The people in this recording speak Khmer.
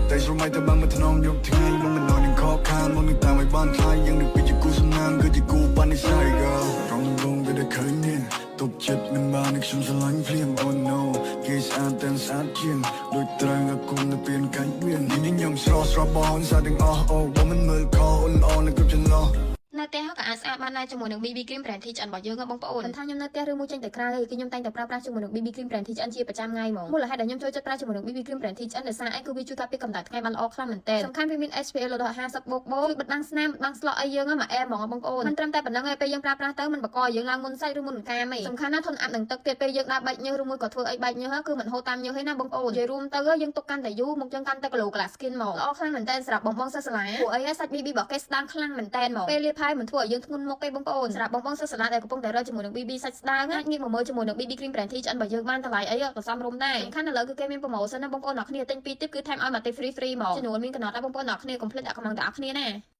แต่สมัยแต่บางมันถนอมยกทิ้งให้ลงมันนอนยังขอคานมองนึกตามไว้บ้านท้ายยังนึกไปจะกูสนางก็จะกูปานในใจก็ร้องลงก็ได้เคยเนี่ยตกចិត្តមិនបាននឹងខ្ញុំស្រឡាញ់ភ្លាម Oh no គេស្អាតតែស្អាតជាងដូចត្រូវឲ្យគុំទៅពៀនកាច់វៀនញញឹមស្រស់ស្រស់បងស្អាតទាំងអស់អូបើមិនមើលខអូនល្អនៅគ្រប់ចន្លោះនៅផ្ទះក៏អាចស្អាតបានដែរជាមួយនឹង BB Cream Brand THN របស់យើងបងប្អូនមិនថាខ្ញុំនៅផ្ទះឬមួយចេញទៅក្រៅទេគឺខ្ញុំតែងតែប្រើប្រាស់ជាមួយនឹង BB Cream Brand THN ជាប្រចាំថ្ងៃហ្មងមូលហេតុដែលខ្ញុំចូលចិត្តប្រើជាមួយនឹង BB Cream Brand THN ដោយសារអីគឺវាជួយការពារកម្ដៅថ្ងៃបានល្អខ្លាំងមែនទែនសំខាន់វាមាន SPF ដល់50++ជួយបិទបាំងស្នាមបិទបាំងស្លក់អីយើងមកអែហ្មងបងប្អូនមិនត្រឹមតែប៉ុណ្្នឹងទេពេលយើងប្រើប្រាស់ទៅមិនបង្កឲ្យយើងឡើងមុនសាច់ឬមុនកាមទេសំខាន់ណាស់ធន់អាប់នឹងទឹកទៀតពេលយើងដើរបែកញើសឬមួយក៏ធ្វើអីបែកញើសគឺមិនហូរតាមញើសទេណាបងប្អូននិយាយរួមទៅយើងទុកកាន់តែយូរមកយើងកាន់តែ glow glass skin មកល្អខ្លាំងមែនទែនសម្រាប់បងបងសិស្សសាលាព្រោះអីសាច់ BB របស់គេស្ដាងខ្លាំងមែនទែនមកពេលលាបហើយមិនធ្វើឲ្យយើងធ្ងន់មុខទេបងប្អូនសម្រាប់បងបងសិស្សសាលាដែលកំពុងតែរកជាមួយនឹង BB សាច់ស្ដាងអាចងាកមកមើលជាមួយនឹង BB Cream Brand THN របស់យើងបានតម្លៃអីក៏សមរម្យដែរសំខាន់ឥឡូវគឺគេមាន promotion ណាបងប្អូនអ្នកគ្នាទិញ2 tip គឺថែមឲ្យមួយ tip free ហ្មងចំនួនមានកំណត់ដែរបងប្អូនអ្នកគ្នាកុំភ្លេចដាក់កំណងដល់អ្នកគ្នាណា